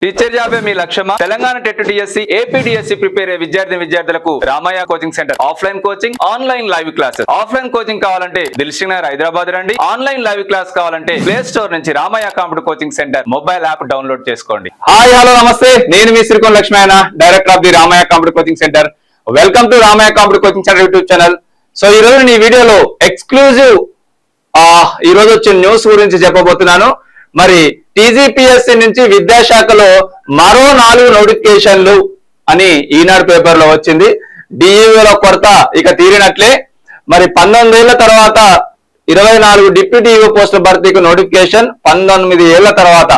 Teacher జాబే మీ లక్ష్యమా? Telangana TET DSC, AP DSC prepare అయ్యే విద్యార్థులకు Ramayya coaching centre offline coaching, online live classes. Offline coaching కావాలంటే దిల్సుఖ్ నగర్ హైదరాబాద్ రండి. ఆన్లైన్ లైవ్ క్లాస్ కావాలంటే ప్లే స్టోర్ నుంచి Ramayya computer coaching centre mobile app download చేసుకోండి. హాయ్ హలో నమస్తే, నేను మీ Srikon Lakshmana, director of the Ramayya computer coaching centre. Welcome to Ramayya computer coaching centre YouTube channel. So ఈ రోజు ఈ వీడియోలో ఎక్స్క్లూజివ్ ఈ రోజు వచ్చిన న్యూస్ గురించి చెప్పబోతున్నాను. మరి టీజీపీఎస్సీ నుంచి విద్యాశాఖలో మరో 4 నోటిఫికేషన్లు అని ఈనాడు పేపర్ లో వచ్చింది. డిఈఓల కొరత ఇక తీరినట్లే. మరి 19 ఏళ్ల తర్వాత 24 డిప్యూటీ ఈఓ పోస్టుల భర్తీకి నోటిఫికేషన్. 19 ఏళ్ల తర్వాత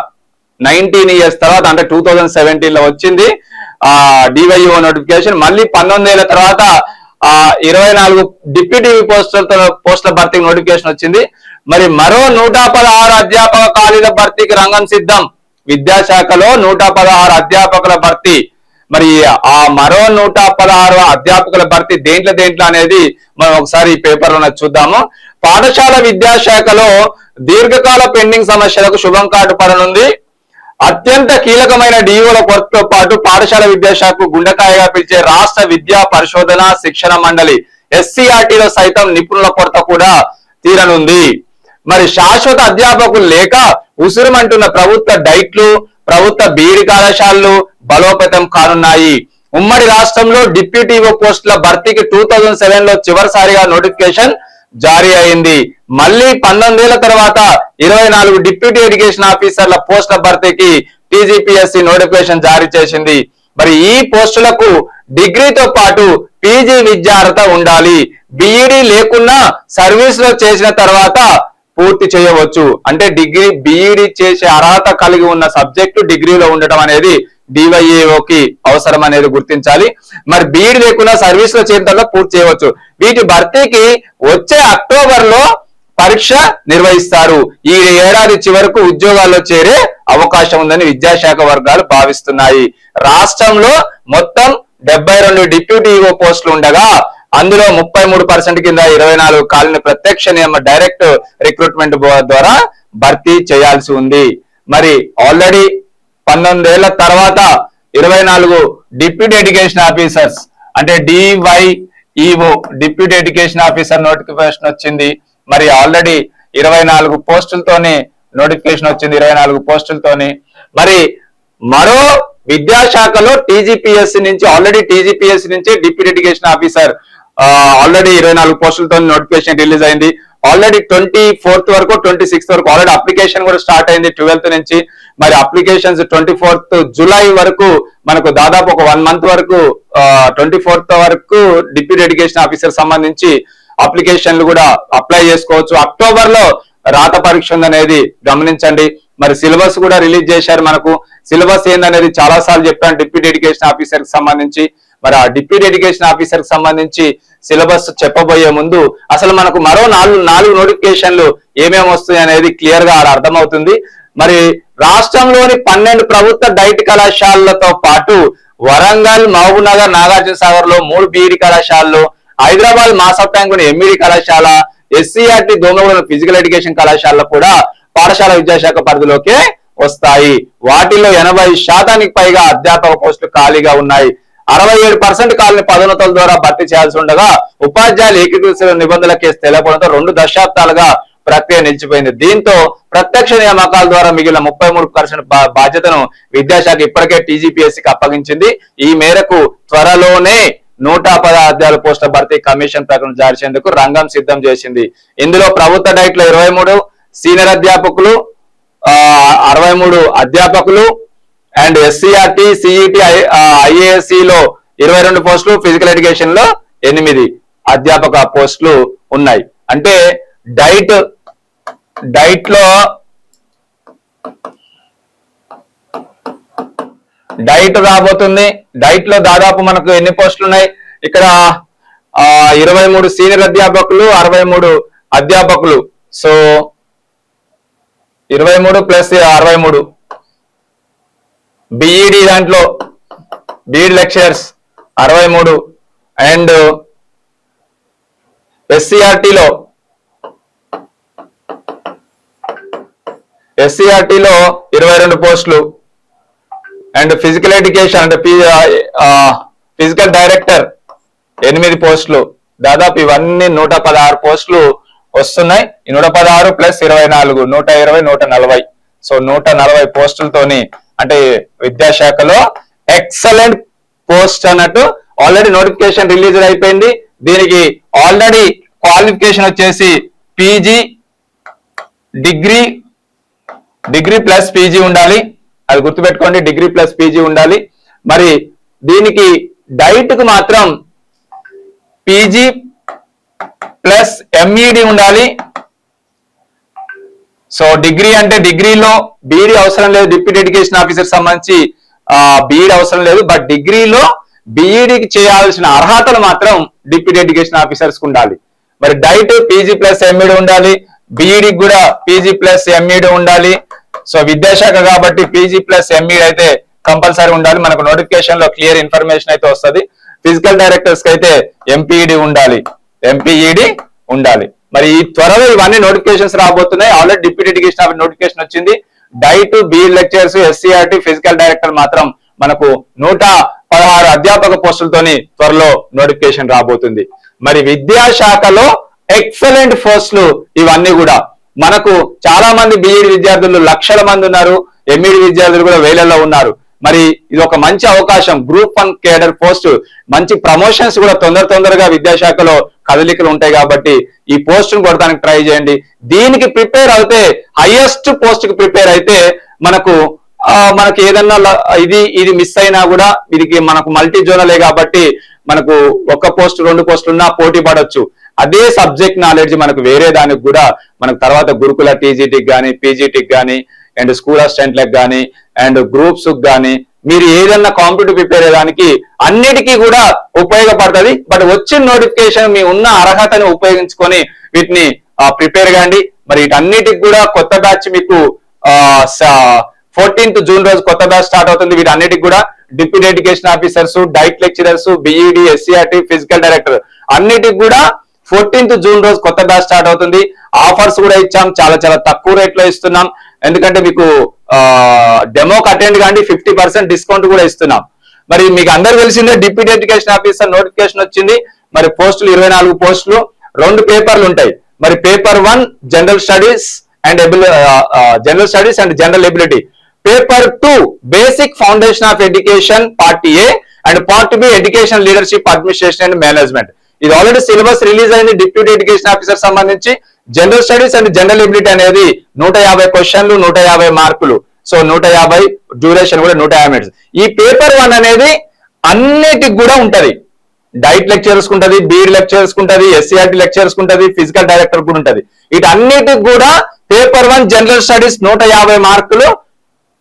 19 ఇయర్స్ తర్వాత అంటే 2017 లో వచ్చింది డివైఓ నోటిఫికేషన్. మళ్ళీ 19 ఏళ్ల తర్వాత 24 డిప్యూటీ పోస్టుల భర్తీకి నోటిఫికేషన్ వచ్చింది. మరి మరో 116 అధ్యాపక ఖాళీల భర్తీకి రంగం సిద్ధం. విద్యాశాఖలో 116 అధ్యాపకుల భర్తీ. మరి ఆ మరో 116 అధ్యాపకుల భర్తీ దేంట్లో అనేది మనం ఒకసారి ఈ పేపర్ లో చూద్దాము. పాఠశాల విద్యాశాఖలో దీర్ఘకాల పెండింగ్ సమస్యలకు శుభం కార్డు పడనుంది. అత్యంత కీలకమైన డిఓల కొరతతో పాటు పాఠశాల విద్యాశాఖకు గుండెకాయగా పిలిచే రాష్ట్ర విద్యా పరిశోధన శిక్షణ మండలి ఎస్సీఆర్టీలో సైతం నిపుణుల కొరత కూడా తీరనుంది. మరి శాశ్వత అధ్యాపకులు లేక ఉసురుమంటున్న ప్రభుత్వ డైట్లు, ప్రభుత్వ బీఈడి కళాశాలలు బలోపేతం కానున్నాయి. ఉమ్మడి రాష్ట్రంలో డిప్యూటీ ఈఓ పోస్టుల భర్తీకి 2007 లో చివరిసారిగా నోటిఫికేషన్ జారీ అయింది. మళ్ళీ 19 ఏళ్ల తర్వాత 24 డిప్యూటీ ఎడ్యుకేషన్ ఆఫీసర్ల పోస్టుల భర్తీకి టీజీపీఎస్సీ నోటిఫికేషన్ జారీ చేసింది. మరి ఈ పోస్టులకు డిగ్రీతో పాటు పీజీ విద్యార్హత ఉండాలి. బీఈడి లేకున్నా సర్వీస్ లో చేసిన తర్వాత పూర్తి చేయవచ్చు. అంటే డిగ్రీ బీఈడి చేసే అర్హత కలిగి ఉన్న సబ్జెక్టు డిగ్రీలో ఉండటం అనేది డివైఏఓకి అవసరం అనేది గుర్తించాలి. మరి బీఈడి లేకుండా సర్వీస్ లో చేరిన తర్వాత పూర్తి చేయవచ్చు. వీటి భర్తీకి వచ్చే అక్టోబర్ లో పరీక్ష నిర్వహిస్తారు. ఈ ఏడాది చివరకు ఉద్యోగాల్లో చేరే అవకాశం ఉందని విద్యాశాఖ వర్గాలు భావిస్తున్నాయి. రాష్ట్రంలో మొత్తం 72 డిప్యూటీ ఈఓ పోస్టులు ఉండగా అందులో 33% కింద 24 ఖాళీని ప్రత్యక్ష నియమ డైరెక్ట్ రిక్రూట్మెంట్ ద్వారా భర్తీ చేయాల్సి ఉంది. మరి ఆల్రెడీ 19 ఏళ్ల తర్వాత 24 డిప్యూటీ ఎడ్యుకేషన్ ఆఫీసర్స్ అంటే DyEO deputy education officer notification వచ్చింది. మరి ఆల్రెడీ 24 పోస్టులతోనే నోటిఫికేషన్ వచ్చింది. 24 పోస్టులతోని మరి మరో విద్యాశాఖలో టీజీపీఎస్సీ నుంచి డిప్యూటీ ఎడ్యుకేషన్ ఆఫీసర్ ఆల్రెడీ 24 పోస్టులతో నోటిఫికేషన్ రిలీజ్ అయింది. ఆల్రెడీ 24th వరకు 26th వరకు ఆల్రెడీ అప్లికేషన్ కూడా స్టార్ట్ అయింది 12th నుంచి. మరి అప్లికేషన్స్ 24th జూలై వరకు మనకు దాదాపు ఒక 1 month వరకు 24th వరకు డిప్యూటీ ఎడ్యుకేషన్ ఆఫీసర్ సంబంధించి అప్లికేషన్లు కూడా అప్లై చేసుకోవచ్చు. అక్టోబర్ లో రాత పరీక్ష ఉందనేది గమనించండి. మరి సిలబస్ కూడా రిలీజ్ చేశారు. మనకు సిలబస్ ఏందనేది చాలా సార్లు చెప్పాను డిప్యూటీ ఎడ్యుకేషన్ ఆఫీసర్ కి సంబంధించి. మరి ఆ డిప్యూటీ ఎడ్యుకేషన్ ఆఫీసర్ కి సంబంధించి సిలబస్ చెప్పబోయే ముందు అసలు మనకు మరో 4 నోటిఫికేషన్లు ఏమేమి వస్తాయి అనేది క్లియర్ గా అర్థమవుతుంది. మరి రాష్ట్రంలోని 12 ప్రభుత్వ డైట్ కళాశాలలతో పాటు వరంగల్, మహబూబ్ నగర్, నాగార్జున సాగర్ లో 3 బీఈడి కళాశాలలు, హైదరాబాద్ మాసప్టాంగుని ఎంఈడి కళాశాల, ఎస్సీఆర్టీ దోమగూడెం ఫిజికల్ ఎడ్యుకేషన్ కళాశాలలో కూడా పాఠశాల విద్యాశాఖ పరిధిలోకే వస్తాయి. వాటిలో 80% పైగా అధ్యాపక పోస్టులు ఖాళీగా ఉన్నాయి. 67% ఖాళీని పదోన్నతుల ద్వారా భర్తీ చేయాల్సి ఉండగా ఉపాధ్యాయులు ఏకీకృత నిబంధనల కేసు తెలపడంతో 2 దశాబ్దాలుగా ప్రక్రియ నిలిచిపోయింది. దీంతో ప్రత్యక్ష నియామకాల ద్వారా మిగిలిన 33% బాధ్యతను విద్యాశాఖ ఇప్పటికే టీజీపీఎస్సీకి అప్పగించింది. ఈ మేరకు త్వరలోనే 110 అధ్యాపక పోస్టుల భర్తీ కమిషన్ ప్రకటన జారీ చేసేందుకు రంగం సిద్ధం చేసింది. ఇందులో ప్రభుత్వ డైట్లో 23 సీనియర్ అధ్యాపకులు, 63 అధ్యాపకులు అండ్ ఎస్సీఆర్టీ, సిఈటి, ఐఏఎస్సి లో 22 పోస్టులు, ఫిజికల్ ఎడ్యుకేషన్ లో 8 అధ్యాపక పోస్టులు ఉన్నాయి. అంటే డైట్ రాబోతుంది. డైట్ లో దాదాపు మనకు ఎన్ని పోస్టులు ఉన్నాయి? ఇక్కడ 23 సీనియర్ అధ్యాపకులు, 63 అధ్యాపకులు. సో 23 ప్లస్ 63 బీఈడి దాంట్లో బీఈడి లెక్చరర్స్ 63 అండ్ ఎస్సీఆర్టీలో ఎస్సీఆర్టీలో 22 పోస్టులు, అండ్ ఫిజికల్ ఎడ్యుకేషన్ అంటే ఫిజికల్ డైరెక్టర్ 8 పోస్టులు, దాదాపు ఇవన్నీ 116 పోస్టులు వస్తున్నాయి. ఈ 116 ప్లస్ 24 120 140, సో 140 పోస్టులతోని అంటే విద్యాశాఖలో ఎక్సలెంట్ పోస్ట్ అన్నట్టు ఆల్రెడీ నోటిఫికేషన్ రిలీజ్ అయిపోయింది. దీనికి ఆల్రెడీ క్వాలిఫికేషన్ వచ్చేసి పీజీ, డిగ్రీ ప్లస్ పీజీ ఉండాలి, అది గుర్తుపెట్టుకోండి, డిగ్రీ ప్లస్ పీజీ ఉండాలి. మరి దీనికి డైట్ కు మాత్రం పీజీ ప్లస్ ఎంఈడి ఉండాలి. సో డిగ్రీ అంటే డిగ్రీలో బీఈడి అవసరం లేదు, డిప్యూటీ ఎడ్యుకేషన్ ఆఫీసర్ సంబంధించి బీఈడి అవసరం లేదు, బట్ డిగ్రీలో బీఈడికి చేయాల్సిన అర్హతలు మాత్రం డిప్యూటీ ఎడ్యుకేషన్ ఆఫీసర్స్ కు ఉండాలి. మరి డైట్ పీజీ ప్లస్ ఎంఈడి ఉండాలి, బీఈడికి కూడా పీజీ ప్లస్ ఎంఈడి ఉండాలి. సో విద్యాశాఖ కాబట్టి పీజీ ప్లస్ ఎంఈడి అయితే కంపల్సరీ ఉండాలి. మనకు నోటిఫికేషన్ లో క్లియర్ ఇన్ఫర్మేషన్ అయితే వస్తుంది. ఫిజికల్ డైరెక్టర్స్ కి అయితే ఎంపీఈడి ఉండాలి. మరి ఈ త్వరలో ఇవన్నీ నోటిఫికేషన్స్ రాబోతున్నాయి. Already deputy education officer notification వచ్చింది. DIET, BEd lecturers, SCERT, physical director మాత్రం మనకు 116 అధ్యాపక పోస్టులతోని త్వరలో నోటిఫికేషన్ రాబోతుంది. మరి విద్యాశాఖలో ఎక్సలెంట్ పోస్టులు ఇవన్నీ కూడా మనకు చాలా మంది బీఈడి విద్యార్థులు లక్షల మంది ఉన్నారు, ఎంఈడి విద్యార్థులు కూడా వేలల్లో ఉన్నారు. మరి ఇది ఒక మంచి అవకాశం. గ్రూప్ 1 కేడర్ పోస్ట్, మంచి ప్రమోషన్స్ కూడా తొందరగా విద్యాశాఖలో కదలికలు ఉంటాయి కాబట్టి ఈ పోస్ట్ ను కొడతానికి ట్రై చేయండి. దీనికి ప్రిపేర్ అయితే హైయెస్ట్ పోస్ట్ కి ప్రిపేర్ అయితే మనకు ఏదన్నా ఇది మిస్ అయినా కూడా ఇది మనకు మల్టీ జోనలే కాబట్టి మనకు 1 పోస్ట్ 2 పోస్టులు ఉన్నా పోటీ పడవచ్చు. అదే సబ్జెక్ట్ నాలెడ్జ్ మనకు వేరే దానికి కూడా మనకు తర్వాత గురుకుల టీజీటీకి కానీ, పీజీటీకి కానీ, అండ్ స్కూల్ అసిస్టెంట్లకు కానీ, అండ్ గ్రూప్స్ కానీ మీరు ఏదన్నా కాంపిటేటివ్ ప్రిపేర్ అయ్యేదానికి అన్నిటికీ కూడా ఉపయోగపడుతుంది. బట్ వచ్చిన నోటిఫికేషన్ మీ ఉన్న అర్హతని ఉపయోగించుకొని వీటిని ప్రిపేర్ కాండి. మరి వీటన్నిటికి కూడా కొత్త బ్యాచ్ మీకు 14th జూన్ రోజు కొత్త బ్యాచ్ స్టార్ట్ అవుతుంది. వీటన్నిటికి కూడా deputy education officers, DIET lecturers, BEd, SCERT, physical director అన్నిటికి కూడా 14th జూన్ రోజు కొత్త బ్యాచ్ స్టార్ట్ అవుతుంది. ఆఫర్స్ కూడా ఇచ్చాం, చాలా తక్కువ రేట్ లో ఇస్తున్నాం. ఎందుకంటే మీకు డెమోకి అటెండ్ కాండి, 50% డిస్కౌంట్ కూడా ఇస్తున్నాం. మరి మీకు అందరు తెలిసిందే డిప్యూటీ ఎడ్యుకేషన్ ఆఫీసర్ నోటిఫికేషన్ వచ్చింది. మరి పోస్టులు 24 పోస్టులు, 2 పేపర్లు ఉంటాయి. మరి paper 1 general studies and general ability, paper 2 basic foundation of education part A and part B education leadership administration and management. ఇది ఆల్రెడీ సిలబస్ రిలీజ్ అయింది డిప్యూటీ ఎడ్యుకేషన్ ఆఫీసర్ సంబంధించి. General studies and general ability అనేది 150 క్వశ్చన్లు, 150 మార్కులు. So 150, duration కూడా 150 minutes. ఈ paper 1 అనేది అన్నిటికి కూడా ఉంటది. డైట్ లెక్చరర్స్ ఉంటది, బీఈడి లెక్చరర్స్ ఉంటది, ఎస్సీఆర్టీ లెక్చరర్స్ ఉంటది, ఫిజికల్ డైరెక్టర్ కూడా ఉంటది. వీటన్నిటికి కూడా పేపర్ 1 జనరల్ స్టడీస్ 150 మార్కులు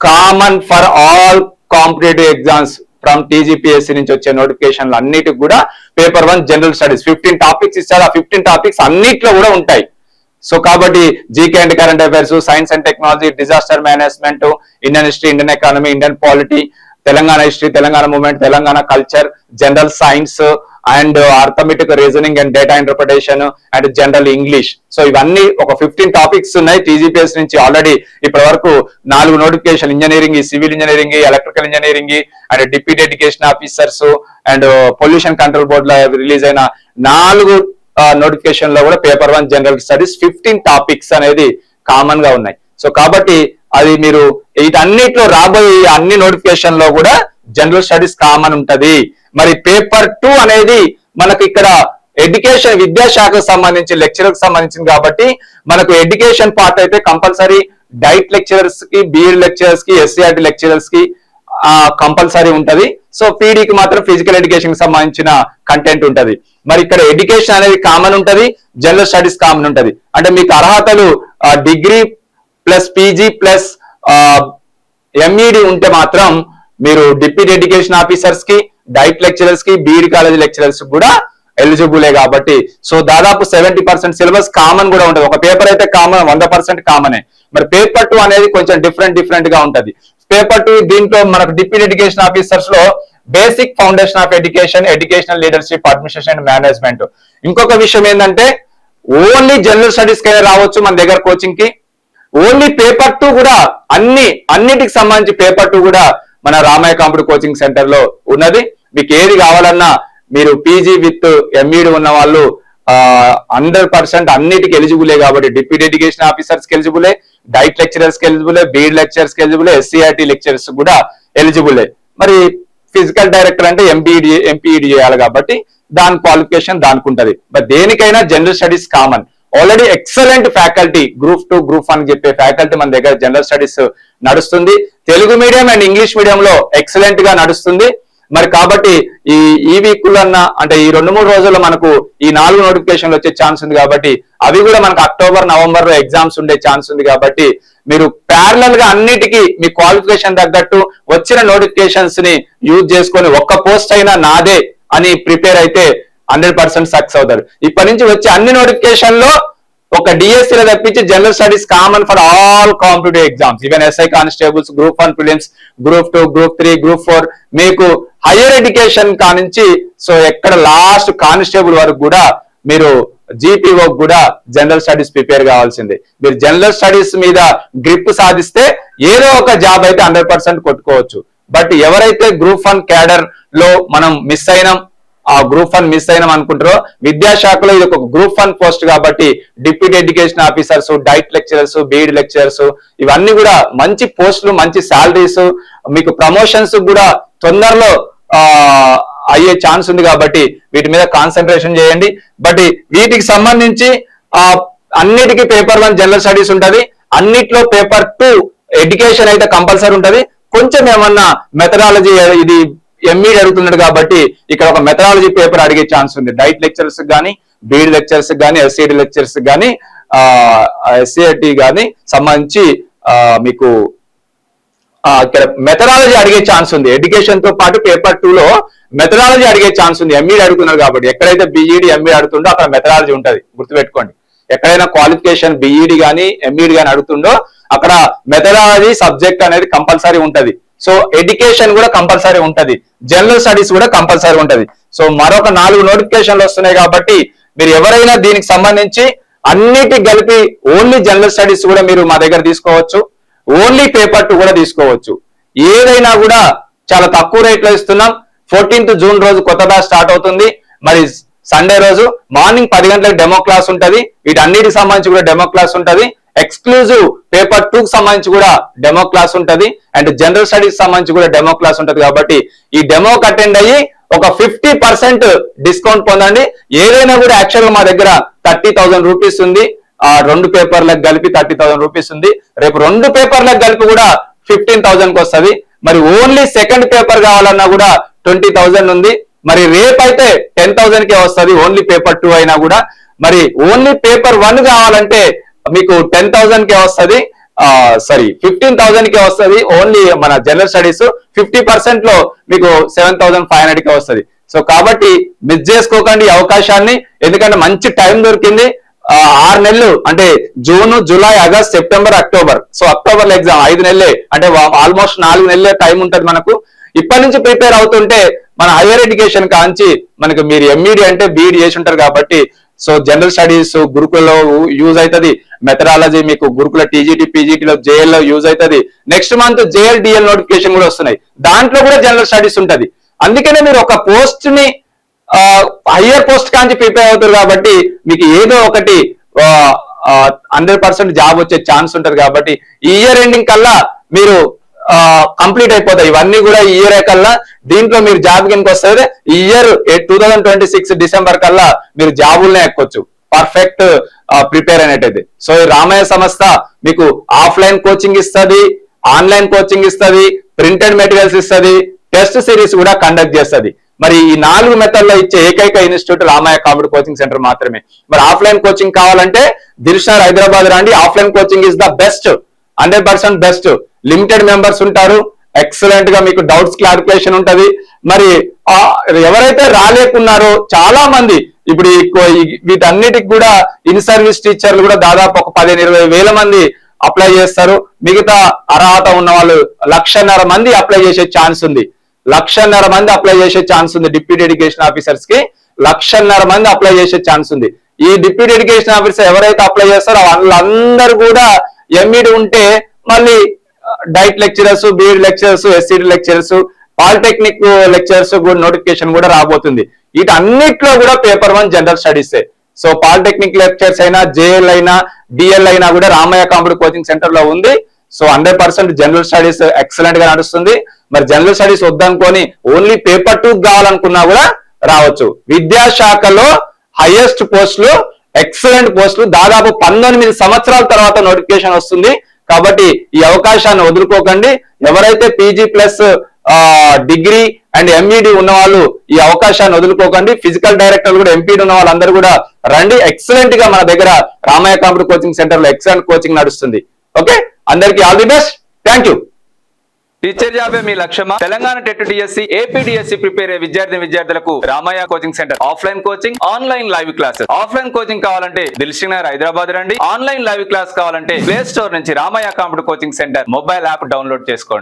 common for all competitive exams from TGPSC నుంచి వచ్చే నోటిఫికేషన్లు అన్నిటికి కూడా పేపర్ 1 జనరల్ స్టడీస్ 15 టాపిక్స్ ఇస్తారు. ఆ 15 టాపిక్స్ అన్నిట్లో కూడా ఉంటాయి. సో కాబట్టి GK and current affairs, science and technology, disaster management, Indian history, Indian economy, Indian polity, Telangana history, Telangana movement, Telangana culture, general science and arithmetic reasoning and data interpretation and general English. So ఇవన్నీ ఒక 15 topics ఉన్నాయి. TGPS నుంచి already ఇప్పటి వరకు 4 notification, engineering, civil engineering, electrical engineering and deputy education officers and pollution control board లో release అయిన 4 notification లో కూడా పేపర్ 1 జనరల్ స్టడీస్ 15 టాపిక్స్ అనేది కామన్ గా ఉన్నాయి. సో కాబట్టి అది మీరు వీటన్నిటిలో రాబోయే అన్ని నోటిఫికేషన్ లో కూడా జనరల్ స్టడీస్ కామన్ ఉంటది. మరి పేపర్ 2 అనేది మనకు ఇక్కడ ఎడ్యుకేషన్ విద్యాశాఖకు సంబంధించి లెక్చరర్ కి సంబంధించింది కాబట్టి మనకు ఎడ్యుకేషన్ పార్ట్ అయితే కంపల్సరీ డైట్ లెక్చరర్స్ కి, బీఈడి లెక్చరర్స్ కి, ఎస్సీఆర్టీ లెక్చరర్స్ కి కంపల్సరీ ఉంటది. సో పీడీకి మాత్రం ఫిజికల్ ఎడ్యుకేషన్ కి సంబంధించిన కంటెంట్ ఉంటది. మరి ఇక్కడ ఎడ్యుకేషన్ అనేది కామన్ ఉంటది, జనరల్ స్టడీస్ కామన్ ఉంటది. అంటే మీకు అర్హతలు degree plus PG plus MEd ఉంటే మాత్రం మీరు డిప్యూటీ ఎడ్యుకేషన్ ఆఫీసర్స్ కి, డైట్ లెక్చరర్స్ కి, బీఈడి కాలేజ్ లెక్చరర్స్ కూడా ఎలిజిబులే కాబట్టి సో దాదాపు 70% సిలబస్ కామన్ కూడా ఉంటుంది. ఒక పేపర్ అయితే కామన్ 100% కామనే. మరి పేపర్ 2 అనేది కొంచెం డిఫరెంట్ గా ఉంటది. పేపర్ 2 దీంట్లో మనకు డిప్యూటీ ఎడ్యుకేషన్ ఆఫీసర్స్ లో basic foundation of education, educational leadership administration and management. ఇంకొక విషయం ఏంటంటే ఓన్లీ జనరల్ స్టడీస్ కైనా రావచ్చు మన దగ్గర కోచింగ్ కి. ఓన్లీ పేపర్ 2 కూడా అన్నిటికి సంబంధించి పేపర్ 2 కూడా మన రామయ్య కంప్యూటర్ కోచింగ్ సెంటర్ లో ఉన్నది. మీకు ఏది కావాలన్నా మీరు పీజీ విత్ ఎంఈడి ఉన్న వాళ్ళు 100% అన్నిటికి ఎలిజిబులే కాబట్టి డిప్యూటీ ఎడ్యుకేషన్ ఆఫీసర్స్ కి ఎలిజిబులే, డైట్ లెక్చరర్స్ కి ఎలిజిబులే, బీడ్ లెక్చరర్స్ కి ఎలిజిబులే, ఎస్సీఆర్టీ లెక్చరర్స్ కూడా ఎలిజిబులే. మరి ఫిజికల్ డైరెక్టర్ అంటే ఎంపీఈడి చేయాలి కాబట్టి దాని క్వాలిఫికేషన్ దానికి ఉంటది. బట్ దేనికైనా general studies common. Already excellent faculty group 2 group 1 చెప్పే ఫ్యాకల్టీ మన దగ్గర జనరల్ స్టడీస్ నడుస్తుంది. తెలుగు మీడియం అండ్ ఇంగ్లీష్ మీడియంలో ఎక్సలెంట్ గా నడుస్తుంది. మరి కాబట్టి ఈ వీక్ అన్నా అంటే ఈ 2-3 రోజుల్లో మనకు ఈ 4 నోటిఫికేషన్లు వచ్చే ఛాన్స్ ఉంది కాబట్టి అవి కూడా మనకు అక్టోబర్ నవంబర్ లో ఎగ్జామ్స్ ఉండే ఛాన్స్ ఉంది కాబట్టి మీరు ప్యారలల్ గా అన్నిటికీ మీ క్వాలిఫికేషన్ తగ్గట్టు వచ్చిన నోటిఫికేషన్స్ ని యూజ్ చేసుకొని ఒక్క పోస్ట్ అయినా నాదే అని ప్రిపేర్ అయితే 100% సక్సెస్ అవుతారు. ఇప్పటి నుంచి వచ్చే అన్ని నోటిఫికేషన్ లో ఒక డిఎస్సీ లో తప్పించి general studies common for all competitive exams, even SI constables, group 1 prelims, group 2, group 3, group 4, మీకు హైయర్ ఎడ్యుకేషన్ కానించి సో ఎక్కడ లాస్ట్ కానిస్టేబుల్ వరకు కూడా మీరు జీపీఓ కూడా జనరల్ స్టడీస్ ప్రిపేర్ కావాల్సిందే. మీరు జనరల్ స్టడీస్ మీద గ్రిప్ సాధిస్తే ఏదో ఒక జాబ్ అయితే 100% కొట్టుకోవచ్చు. బట్ ఎవరైతే గ్రూప్ 1 క్యాడర్ లో మనం మిస్ అయినాం, ఆ గ్రూప్ 1 మిస్ అయినాం అనుకుంటారో, విద్యాశాఖలో ఇది ఒక గ్రూప్ 1 పోస్ట్ కాబట్టి deputy education officers, DIET lecturers, BEd lecturers ఇవన్నీ కూడా మంచి పోస్టులు, మంచి శాలరీస్, మీకు ప్రమోషన్స్ కూడా తొందరలో అయ్యే ఛాన్స్ ఉంది కాబట్టి వీటి మీద కాన్సన్ట్రేషన్ చేయండి. బట్ వీటికి సంబంధించి అన్నిటికీ పేపర్ 1 జనరల్ స్టడీస్ ఉంటది, అన్నిట్లో పేపర్ 2 ఎడ్యుకేషన్ అయితే కంపల్సరీ ఉంటది. కొంచెం ఏమన్నా మెథడాలజీ, ఇది ఎంఈడి అడుగుతున్నాడు కాబట్టి ఇక్కడ ఒక మెథడాలజీ పేపర్ అడిగే ఛాన్స్ ఉంది. డైట్ లెక్చరర్స్ కానీ, బీఈడి లెక్చరర్స్ కానీ, ఎస్సీఐడి లెక్చరర్స్ కానీ, ఎస్సీఐటి కానీ సంబంధించి మీకు ఇక్కడ మెథడాలజీ అడిగే ఛాన్స్ ఉంది. ఎడ్యుకేషన్ తో పాటు పేపర్ 2 లో మెథడాలజీ అడిగే ఛాన్స్ ఉంది. ఎంఈడి అడుగుతున్నారు కాబట్టి ఎక్కడైతే బీఈడి ఎంఈడి అడుగుతుండో అక్కడ మెథడాలజీ ఉంటది, గుర్తుపెట్టుకోండి. ఎక్కడైనా క్వాలిఫికేషన్ బీఈడి కానీ ఎంఈడి కానీ అడుగుతుండో అక్కడ మెథడాలజీ సబ్జెక్ట్ అనేది కంపల్సరీ ఉంటది. సో ఎడ్యుకేషన్ కూడా కంపల్సరీ ఉంటది, జనరల్ స్టడీస్ కూడా కంపల్సరీ ఉంటది. సో మరొక 4 నోటిఫికేషన్లు వస్తున్నాయి కాబట్టి మీరు ఎవరైనా దీనికి సంబంధించి అన్నిటి కలిపి ఓన్లీ జనరల్ స్టడీస్ కూడా మీరు మా దగ్గర తీసుకోవచ్చు, ఓన్లీ పేపర్ 2 కూడా తీసుకోవచ్చు. ఏదైనా కూడా చాలా తక్కువ రేట్ లో ఇస్తున్నాం. 14th జూన్ రోజు కొత్త బ్యాచ్ స్టార్ట్ అవుతుంది. మరి సండే రోజు మార్నింగ్ 10 గంటలకు డెమో క్లాస్ ఉంటది. వీటన్నిటికి సంబంధించి కూడా డెమో క్లాస్ ఉంటది. ఎక్స్క్లూజివ్ పేపర్ 2 కి సంబంధించి కూడా డెమో క్లాస్ ఉంటది అండ్ జనరల్ స్టడీస్ సంబంధించి కూడా డెమో క్లాస్ ఉంటది. కాబట్టి ఈ డెమోకి అటెండ్ అయ్యి ఒక 50% డిస్కౌంట్ పొందండి. ఏదైనా కూడా యాక్చువల్గా మా దగ్గర 30,000 రూపీస్ ఉంది, 2 పేపర్లకు కలిపి 30,000 రూపీస్ ఉంది. రేపు 2 పేపర్లకు కలిపి కూడా 15,000కి వస్తుంది. మరి ఓన్లీ సెకండ్ పేపర్ కావాలన్నా కూడా 20,000 ఉంది. మరి రేపైతే 10,000కే వస్తుంది ఓన్లీ పేపర్ 2 అయినా కూడా. మరి ఓన్లీ పేపర్ 1 కావాలంటే మీకు 10,000కే వస్తుంది, 15,000కే వస్తుంది ఓన్లీ మన జనరల్ స్టడీస్. 50% లో మీకు 7,500కే వస్తుంది. సో కాబట్టి మిస్ చేసుకోకండి ఈ అవకాశాన్ని, ఎందుకంటే మంచి టైం దొరికింది. 6 నెలలు అంటే June, July, August, September, October. So October లో ఎగ్జామ్ 5 నెలలే, అంటే ఆల్మోస్ట్ 4 నెలలే టైం ఉంటది మనకు. ఇప్పటి నుంచి ప్రిపేర్ అవుతుంటే మన హైయర్ ఎడ్యుకేషన్ కాంచి మనకు మీరు ఎంఈడి అంటే బీఈడి చేసి ఉంటారు కాబట్టి సో జనరల్ స్టడీస్ గురుకులలో యూజ్ అవుతుంది, మెథడాలజీ మీకు గురుకుల టీజీటీ పీజీటీలో జేఎల్ లో యూజ్ అవుతుంది. Next month JL DL notification కూడా వస్తున్నాయి, దాంట్లో కూడా జనరల్ స్టడీస్ ఉంటది. అందుకనే మీరు ఒక పోస్ట్ ని హయ్యర్ పోస్ట్ కాంచి ప్రిపేర్ అవుతారు కాబట్టి మీకు ఏదో ఒకటి 100% జాబ్ వచ్చే ఛాన్స్ ఉంటది. కాబట్టి ఈ ఇయర్ ఎండింగ్ కల్లా మీరు కంప్లీట్ అయిపోతాయి ఇవన్నీ కూడా. ఈ ఇయర్ కల్లా దీంట్లో మీరు జాబ్ కిందకి వస్తుంది. ఈ ఇయర్ 2026 డిసెంబర్ కల్లా మీరు జాబుల్నే ఎక్కొచ్చు పర్ఫెక్ట్ ప్రిపేర్ అయినట్టయితే. సో ఈ రామయ్య సంస్థ మీకు ఆఫ్లైన్ కోచింగ్ ఇస్తుంది, ఆన్లైన్ కోచింగ్ ఇస్తుంది, ప్రింటెడ్ మెటీరియల్స్ ఇస్తుంది, టెస్ట్ సిరీస్ కూడా కండక్ట్ చేస్తుంది. మరి ఈ 4 మెథడ్లో ఇచ్చే ఏకైక institute Ramayya computer coaching centre మాత్రమే. మరి ఆఫ్లైన్ కోచింగ్ కావాలంటే దిల్షనగర్ హైదరాబాద్ రండి. Offline coaching is the best, 100% best. Limited members ఉంటారు, ఎక్సలెంట్ గా మీకు డౌట్స్ క్లారిఫికేషన్ ఉంటది. మరి ఎవరైతే రాలేకున్నారో చాలా మంది ఇప్పుడు వీటన్నిటికి కూడా ఇన్ సర్వీస్ టీచర్లు కూడా దాదాపు ఒక 15-20 వేల మంది అప్లై చేస్తారు. మిగతా అర్హత ఉన్న వాళ్ళు 1,50,000 మంది అప్లై చేసే ఛాన్స్ ఉంది. 1,50,000 మంది అప్లై చేసే ఛాన్స్ ఉంది. డిప్యూటీ ఎడ్యుకేషన్ ఆఫీసర్స్ కి 1,50,000 మంది అప్లై చేసే ఛాన్స్ ఉంది. ఈ డిప్యూటీ ఎడ్యుకేషన్ ఆఫీసర్ ఎవరైతే అప్లై చేస్తారో వాళ్ళందరూ కూడా ఎంఈడి ఉంటే మళ్ళీ డైట్ లెక్చరర్స్, బీఎడ్ లెక్చరర్స్, ఎస్సీడీ లెక్చరర్స్, పాలిటెక్నిక్ లెక్చరర్స్ కూడా నోటిఫికేషన్ కూడా రాబోతుంది. వీటన్నిటిలో కూడా paper 1 general studies. So polytechnic lectures అయినా, జేఎల్ అయినా, డిఎల్ అయినా కూడా రామయ్య కంప్యూటర్ కోచింగ్ సెంటర్ లో ఉంది. సో 100% జనరల్ స్టడీస్ ఎక్సలెంట్ గా నడుస్తుంది. మరి జనరల్ స్టడీస్ వద్దనుకొని ఓన్లీ పేపర్ 2 కావాలనుకున్నా కూడా రావచ్చు. విద్యాశాఖలో హైయెస్ట్ పోస్టులు, ఎక్సలెంట్ పోస్టులు, దాదాపు 19 సంవత్సరాల తర్వాత నోటిఫికేషన్ వస్తుంది. కాబట్టి ఈ అవకాశాన్ని వదులుకోకండి. ఎవరైతే PG plus degree and MEd ఉన్న వాళ్ళు ఈ అవకాశాన్ని వదులుకోకండి. ఫిజికల్ డైరెక్టర్ కూడా ఎంపీడీ ఉన్న వాళ్ళందరూ కూడా రండి. ఎక్సలెంట్ గా మన దగ్గర రామయ్య కంప్యూటర్ కోచింగ్ సెంటర్ లో ఎక్సలెంట్ కోచింగ్ నడుస్తుంది. ఓకే, అందరికీ all the best. Thank you. Teacher జాబే మీ లక్ష్యమా? Telangana TET DSC, AP DSC prepare అయ్యే విద్యార్థులకు Ramayya coaching centre offline coaching, online live classes. Offline coaching కావాలంటే దిల్షుక్ నగర్ హైదరాబాద్ రండి. ఆన్లైన్ లైవ్ క్లాస్ కావాలంటే ప్లే స్టోర్ నుంచి Ramayya computer coaching centre mobile app download చేసుకోండి.